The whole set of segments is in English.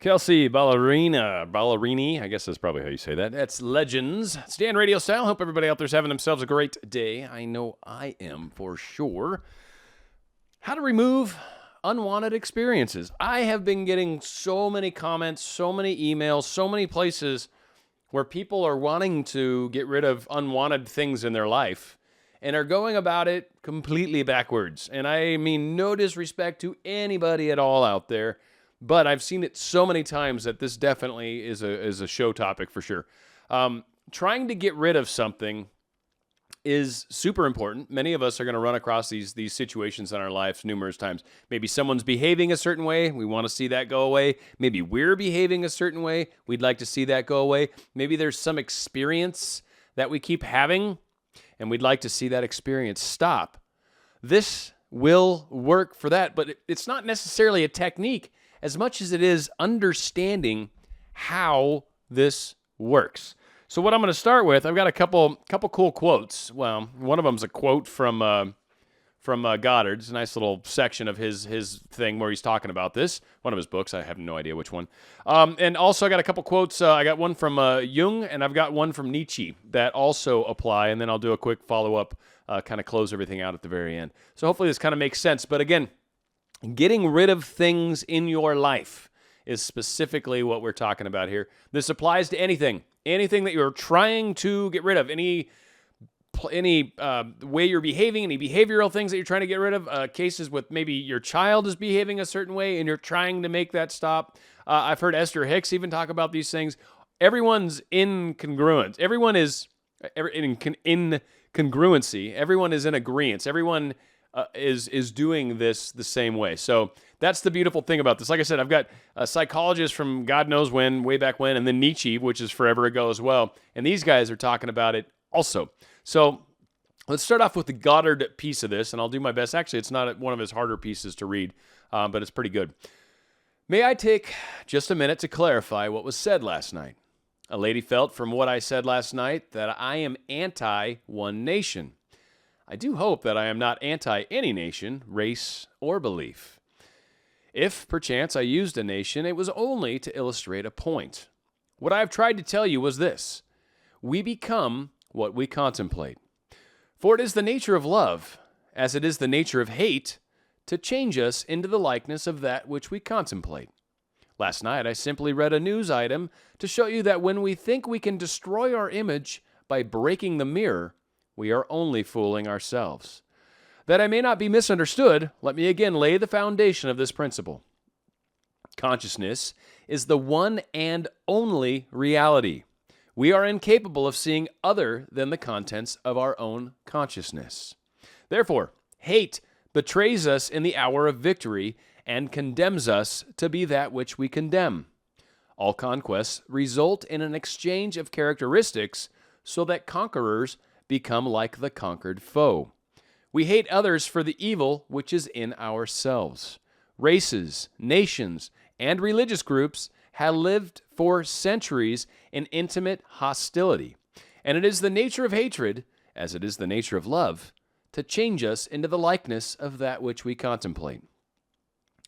Kelsey Ballerini, I guess that's probably how you say that. That's Legends. It's Dan RadioStyle. Hope everybody out there's having themselves a great day. I know I am for sure. How to remove unwanted experiences. I have been getting so many comments, so many emails, so many places where people are wanting to get rid of unwanted things in their life and are going about it completely backwards. And I mean no disrespect to anybody at all out there, but I've seen it so many times that this definitely is a show topic for sure. Trying to get rid of something is super important. Many of us are going to run across these situations in our lives numerous times. Maybe someone's behaving a certain way. We want to see that go away. Maybe we're behaving a certain way. We'd like to see that go away. Maybe there's some experience that we keep having, and we'd like to see that experience stop. This will work for that, but it's not necessarily a technique as much as it is understanding how this works. So what I'm going to start with, I've got a couple cool quotes. Well, one of them's a quote from Goddard. It's a nice little section of his thing where he's talking about this. One of his books. I have no idea which one. And also I got a couple quotes. I got one from Jung, and I've got one from Nietzsche that also apply. And then I'll do a quick follow-up, kind of close everything out at the very end. So hopefully this kind of makes sense. But again, getting rid of things in your life is specifically what we're talking about here. This applies to anything that you're trying to get rid of, any way you're behaving, any behavioral things that you're trying to get rid of, cases with maybe your child is behaving a certain way and you're trying to make that stop. I've heard Esther Hicks even talk about these things. Everyone's incongruent. Everyone is in congruency. Everyone is in agreement. Everyone is doing this the same way. So that's the beautiful thing about this. Like I said, I've got a psychologist from God knows when, way back when, and then Nietzsche, which is forever ago as well. And these guys are talking about it also. So let's start off with the Goddard piece of this, and I'll do my best. Actually, it's not one of his harder pieces to read, but it's pretty good. May I take just a minute to clarify what was said last night? A lady felt from what I said last night that I am anti-one nation. I do hope that I am not anti any nation, race, or belief. If, perchance, I used a nation, it was only to illustrate a point. What I have tried to tell you was this: we become what we contemplate. For it is the nature of love, as it is the nature of hate, to change us into the likeness of that which we contemplate. Last night I simply read a news item to show you that when we think we can destroy our image by breaking the mirror, we are only fooling ourselves. That I may not be misunderstood, let me again lay the foundation of this principle. Consciousness is the one and only reality. We are incapable of seeing other than the contents of our own consciousness. Therefore, hate betrays us in the hour of victory and condemns us to be that which we condemn. All conquests result in an exchange of characteristics so that conquerors become like the conquered foe. We hate others for the evil which is in ourselves. Races, nations, and religious groups have lived for centuries in intimate hostility, and it is the nature of hatred, as it is the nature of love, to change us into the likeness of that which we contemplate.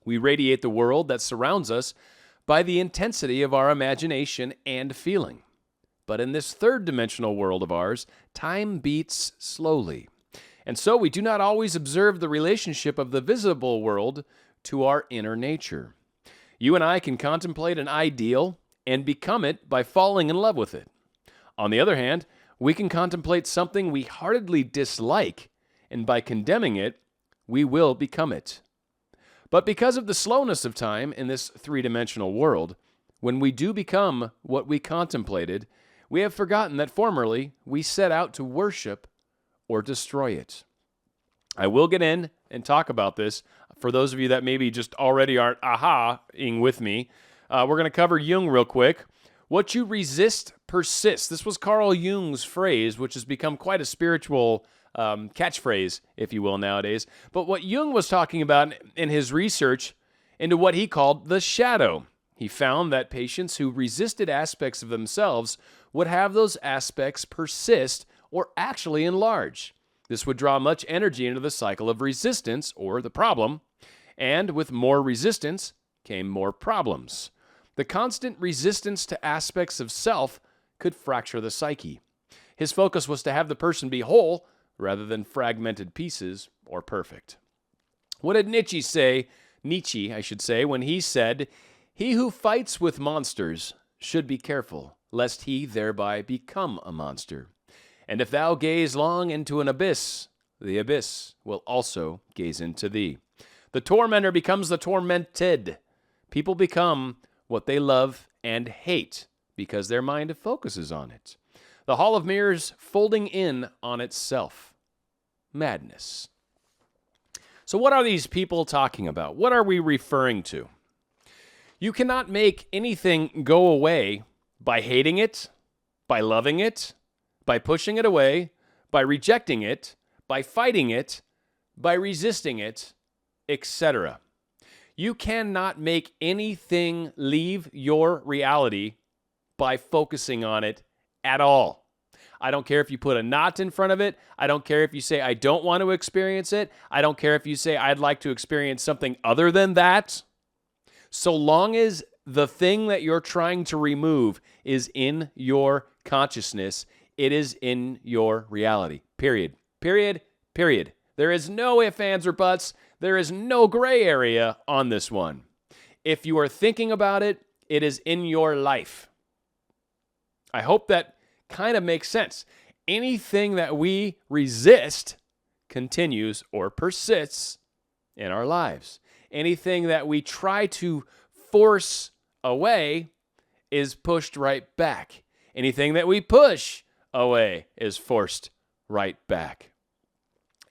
We radiate the world that surrounds us by the intensity of our imagination and feeling. But in this third-dimensional world of ours, time beats slowly. And so we do not always observe the relationship of the visible world to our inner nature. You and I can contemplate an ideal and become it by falling in love with it. On the other hand, we can contemplate something we heartily dislike, and by condemning it, we will become it. But because of the slowness of time in this three-dimensional world, when we do become what we contemplated, we have forgotten that formerly we set out to worship or destroy it. I will get in and talk about this. For those of you that maybe just already aren't aha-ing with me, we're going to cover Jung real quick. What you resist persists. This was Carl Jung's phrase, which has become quite a spiritual catchphrase, if you will, nowadays. But what Jung was talking about in his research into what he called the shadow, he found that patients who resisted aspects of themselves would have those aspects persist or actually enlarge. This would draw much energy into the cycle of resistance, or the problem, and with more resistance came more problems. The constant resistance to aspects of self could fracture the psyche. His focus was to have the person be whole rather than fragmented pieces or perfect. What did Nietzsche say, when he said, "He who fights with monsters should be careful, lest he thereby become a monster. And if thou gaze long into an abyss, the abyss will also gaze into thee." The tormentor becomes the tormented. People become what they love and hate because their mind focuses on it. The hall of mirrors folding in on itself. Madness. So what are these people talking about? What are we referring to? You cannot make anything go away by hating it, by loving it, by pushing it away, by rejecting it, by fighting it, by resisting it, etc. You cannot make anything leave your reality by focusing on it at all. I don't care if you put a knot in front of it. I don't care if you say, I don't want to experience it. I don't care if you say, I'd like to experience something other than that. So long as the thing that you're trying to remove is in your consciousness, it is in your reality. Period. Period. Period. There is no ifs, ands, or buts. There is no gray area on this one. If you are thinking about it, it is in your life. I hope that kind of makes sense. Anything that we resist continues or persists in our lives. Anything that we try to force away is pushed right back. Anything that we push away is forced right back.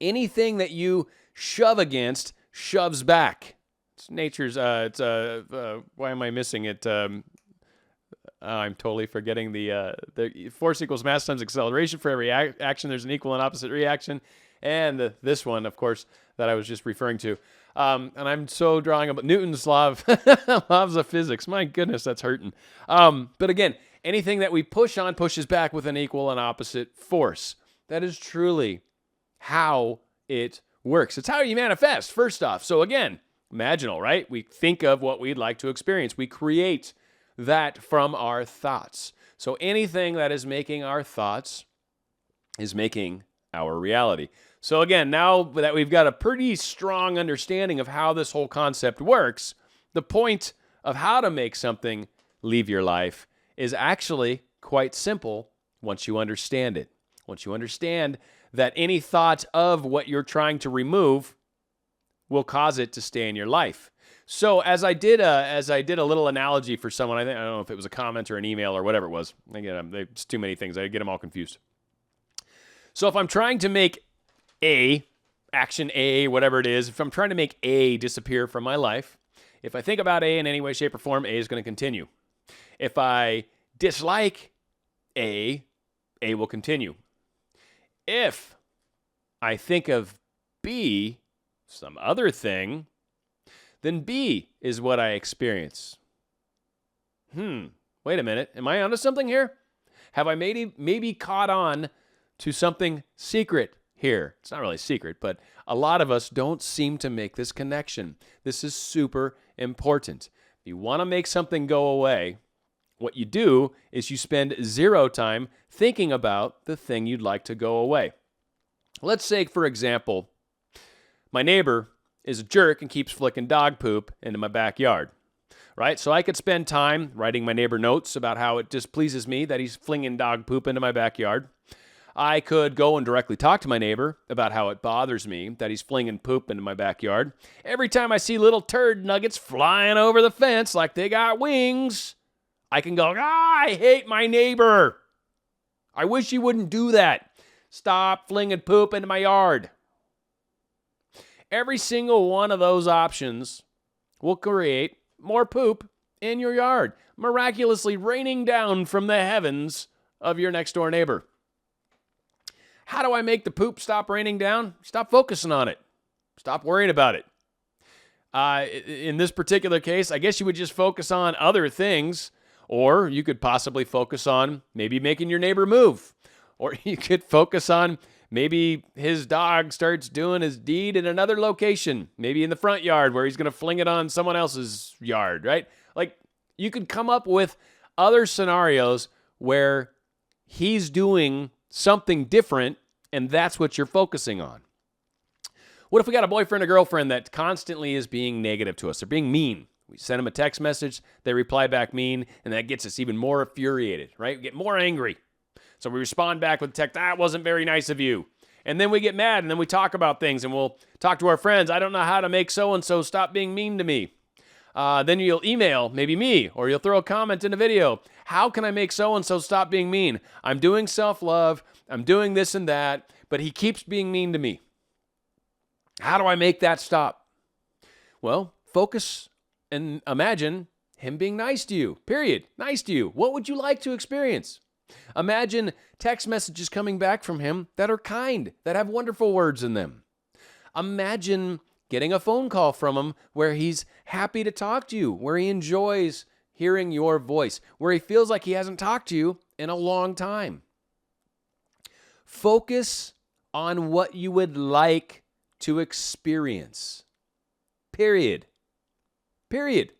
Anything that you shove against shoves back. It's nature's, why am I missing it? I'm totally forgetting the force equals mass times acceleration. For every action, there's an equal and opposite reaction. And this one, of course, that I was just referring to. And I'm so drawing about Newton's laws of physics. My goodness, that's hurting. But again, anything that we push on pushes back with an equal and opposite force. That is truly how it works. It's how you manifest, first off. So again, imaginal, right? We think of what we'd like to experience. We create that from our thoughts. So anything that is making our thoughts is making our reality. So again, now that we've got a pretty strong understanding of how this whole concept works, the point of how to make something leave your life is actually quite simple once you understand it. Once you understand that any thought of what you're trying to remove will cause it to stay in your life. So as I did a little analogy for someone, I don't know if it was a comment or an email or whatever it was. Again, it's too many things. I get them all confused. So if I'm trying to make action A, whatever it is, if I'm trying to make A disappear from my life, if I think about A in any way, shape, or form, A is going to continue. If I dislike A will continue. If I think of B, some other thing, then B is what I experience. Wait a minute. Am I onto something here? Have I maybe caught on to something secret here? It's not really secret, but a lot of us don't seem to make this connection. This is super important. If you want to make something go away, what you do is you spend zero time thinking about the thing you'd like to go away. Let's say, for example, my neighbor is a jerk and keeps flicking dog poop into my backyard, right? So I could spend time writing my neighbor notes about how it displeases me that he's flinging dog poop into my backyard. I could go and directly talk to my neighbor about how it bothers me that he's flinging poop into my backyard. Every time I see little turd nuggets flying over the fence like they got wings, I can go, I hate my neighbor. I wish he wouldn't do that. Stop flinging poop into my yard. Every single one of those options will create more poop in your yard, miraculously raining down from the heavens of your next door neighbor. How do I make the poop stop raining down? Stop focusing on it. Stop worrying about it. In this particular case, I guess you would just focus on other things, or you could possibly focus on maybe making your neighbor move, or you could focus on maybe his dog starts doing his deed in another location, maybe in the front yard where he's going to fling it on someone else's yard, right? Like, You could come up with other scenarios where he's doing something different, and that's what you're focusing on. What if we got a boyfriend or girlfriend that constantly is being negative to us? They're being mean. We send them a text message, they reply back mean, and that gets us even more infuriated, right? We get more angry. So we respond back with text, that wasn't very nice of you. And then we get mad, and then we talk about things, and we'll talk to our friends. I don't know how to make so-and-so stop being mean to me. Then you'll email, maybe me, or you'll throw a comment in a video. How can I make so-and-so stop being mean? I'm doing self-love, I'm doing this and that, but he keeps being mean to me. How do I make that stop? Well, focus and imagine him being nice to you, period. Nice to you. What would you like to experience? Imagine text messages coming back from him that are kind, that have wonderful words in them. Imagine getting a phone call from him where he's happy to talk to you, where he enjoys hearing your voice, where he feels like he hasn't talked to you in a long time. Focus on what you would like to experience. Period. Period.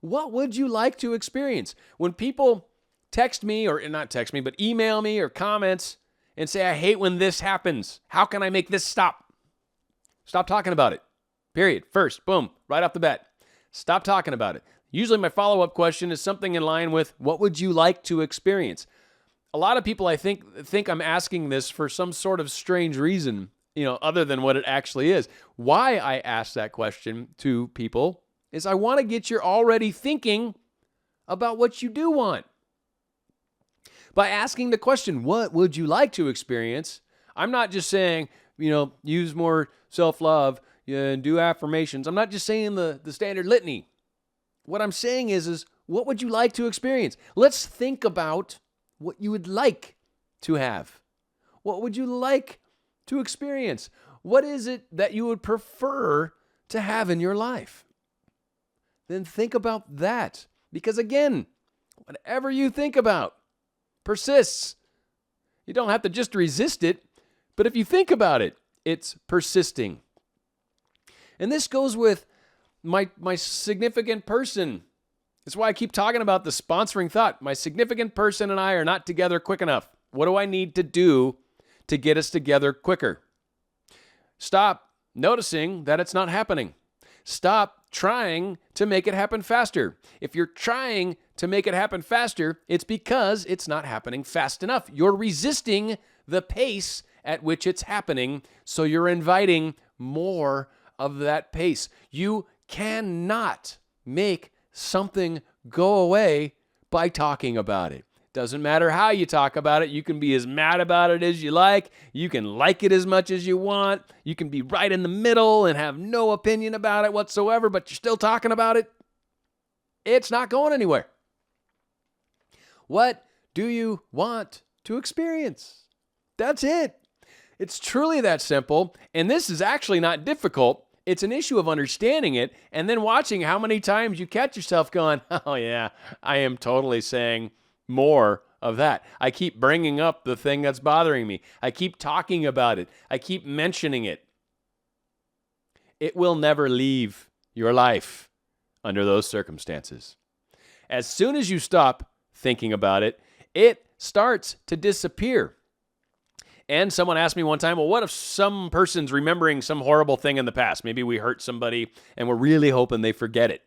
What would you like to experience? When people text me, or not text me, but email me or comments and say, I hate when this happens. How can I make this stop? Stop talking about it. Period. First, boom, right off the bat. Stop talking about it. Usually my follow-up question is something in line with, what would you like to experience? A lot of people, I think I'm asking this for some sort of strange reason, other than what it actually is. Why I ask that question to people is I want to get you already thinking about what you do want. By asking the question, what would you like to experience? I'm not just saying, use more self-love and do affirmations. I'm not just saying the standard litany. What I'm saying is what would you like to experience? Let's think about what you would like to have. What would you like to experience? What is it that you would prefer to have in your life? Then think about that. Because again, whatever you think about persists. You don't have to just resist it, but if you think about it, it's persisting. And this goes with my significant person. That's why I keep talking about the sponsoring thought. My significant person and I are not together quick enough. What do I need to do to get us together quicker? Stop noticing that it's not happening. Stop trying to make it happen faster. If you're trying to make it happen faster, it's because it's not happening fast enough. You're resisting the pace at which it's happening, so you're inviting more of that pace. You cannot make something go away by talking about it. Doesn't matter how you talk about it. You can be as mad about it as you like. You can like it as much as you want. You can be right in the middle and have no opinion about it whatsoever, but you're still talking about it. It's not going anywhere. What do you want to experience? That's it. It's truly that simple. And this is actually not difficult. It's an issue of understanding it and then watching how many times you catch yourself going, oh yeah, I am totally saying more of that. I keep bringing up the thing that's bothering me. I keep talking about it. I keep mentioning it. It will never leave your life under those circumstances. As soon as you stop thinking about it, it starts to disappear. And someone asked me one time, well, what if some person's remembering some horrible thing in the past? Maybe we hurt somebody and we're really hoping they forget it.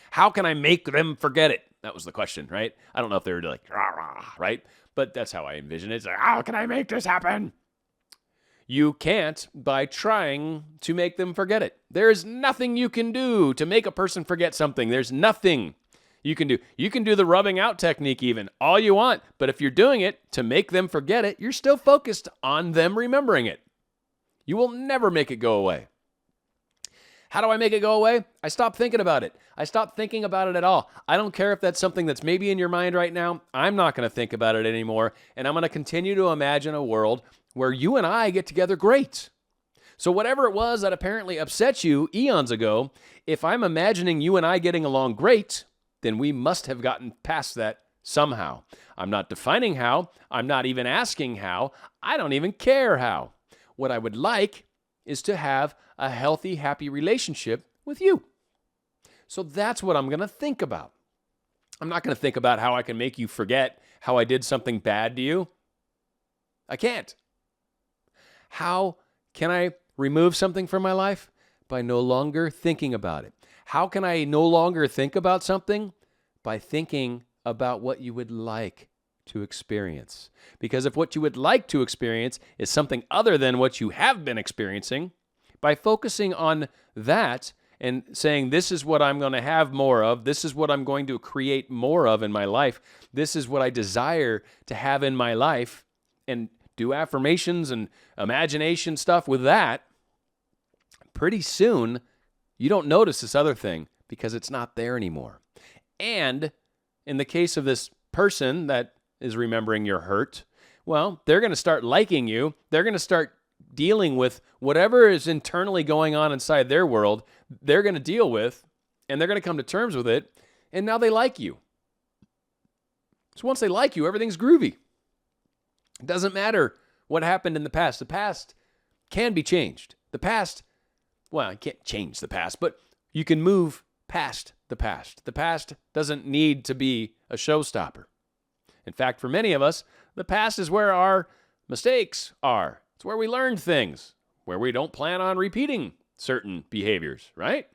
How can I make them forget it? That was the question, right? I don't know if they were like, rah, rah, right? But that's how I envision it. It's like, how can I make this happen? You can't by trying to make them forget it. There's nothing you can do to make a person forget something. There's nothing you can do. You can do the rubbing out technique even, all you want. But if you're doing it to make them forget it, you're still focused on them remembering it. You will never make it go away. How do I make it go away? I stop thinking about it. I stop thinking about it at all. I don't care if that's something that's maybe in your mind right now. I'm not going to think about it anymore. And I'm going to continue to imagine a world where you and I get together great. So whatever it was that apparently upset you eons ago, if I'm imagining you and I getting along great, then we must have gotten past that somehow. I'm not defining how. I'm not even asking how. I don't even care how. What I would like is to have a healthy, happy relationship with you. So that's what I'm going to think about. I'm not going to think about how I can make you forget how I did something bad to you. I can't. How can I remove something from my life? By no longer thinking about it. How can I no longer think about something? By thinking about what you would like to experience. Because if what you would like to experience is something other than what you have been experiencing, by focusing on that and saying, this is what I'm going to have more of, this is what I'm going to create more of in my life, this is what I desire to have in my life, and do affirmations and imagination stuff with that, pretty soon you don't notice this other thing because it's not there anymore. And in the case of this person that is remembering your hurt, well, they're going to start liking you. They're going to start dealing with whatever is internally going on inside their world. They're going to deal with, and they're going to come to terms with it, and now they like you. So once they like you, everything's groovy. It doesn't matter what happened in the past. The past can be changed. The past, well, you can't change the past, but you can move past the past. The past doesn't need to be a showstopper. In fact, for many of us, the past is where our mistakes are. It's where we learn things, where we don't plan on repeating certain behaviors, right?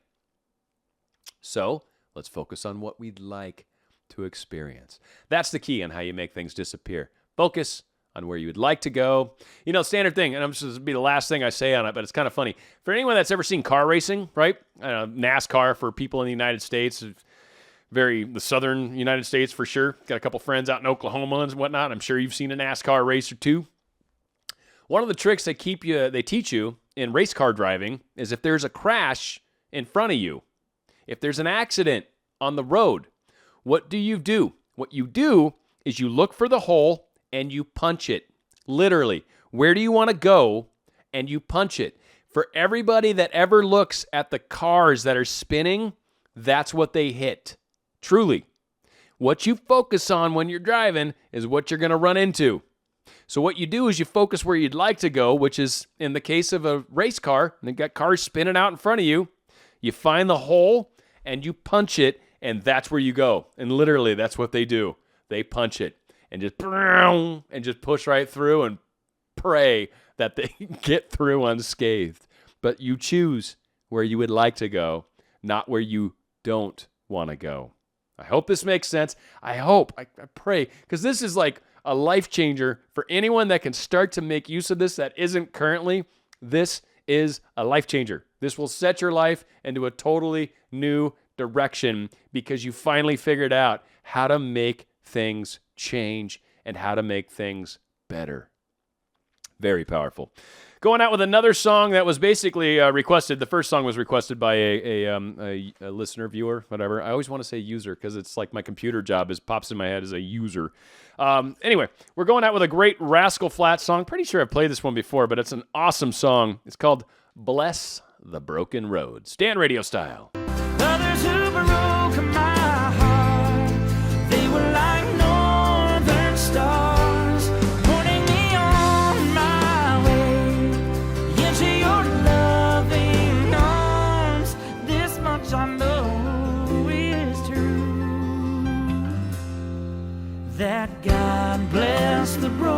So let's focus on what we'd like to experience. That's the key on how you make things disappear. Focus on where you would like to go. You know, standard thing, and I'm just going to be the last thing I say on it, but it's kind of funny. For anyone that's ever seen car racing, right? NASCAR for people in the United States, the southern United States for sure. Got a couple friends out in Oklahoma and whatnot. I'm sure you've seen a NASCAR race or two. One of the tricks they teach you in race car driving is if there's a crash in front of you, if there's an accident on the road, what do you do? What you do is you look for the hole and you punch it. Literally, where do you want to go? And you punch it. For everybody that ever looks at the cars that are spinning, that's what they hit. Truly. What you focus on when you're driving is what you're going to run into. So what you do is you focus where you'd like to go, which is, in the case of a race car, and they've got cars spinning out in front of you, you find the hole and you punch it, and that's where you go. And literally, that's what they do. They punch it and just push right through and pray that they get through unscathed. But you choose where you would like to go, not where you don't want to go. I hope this makes sense. I pray, because this is like a life changer for anyone that can start to make use of this that isn't currently. This is a life changer. This will set your life into a totally new direction because you finally figured out how to make things change and how to make things better. Very powerful. Going out with another song that was basically requested. The first song was requested by a listener, viewer, whatever. I always want to say user because it's like my computer job pops in my head as a user. Anyway, we're going out with a great Rascal Flatts song. Pretty sure I've played this one before, but it's an awesome song. It's called Bless the Broken Road. Stand radio style. Others who broke my heart, they were like northern stars, pointing me on my way into your loving arms. This much I know is true, that God bless the broken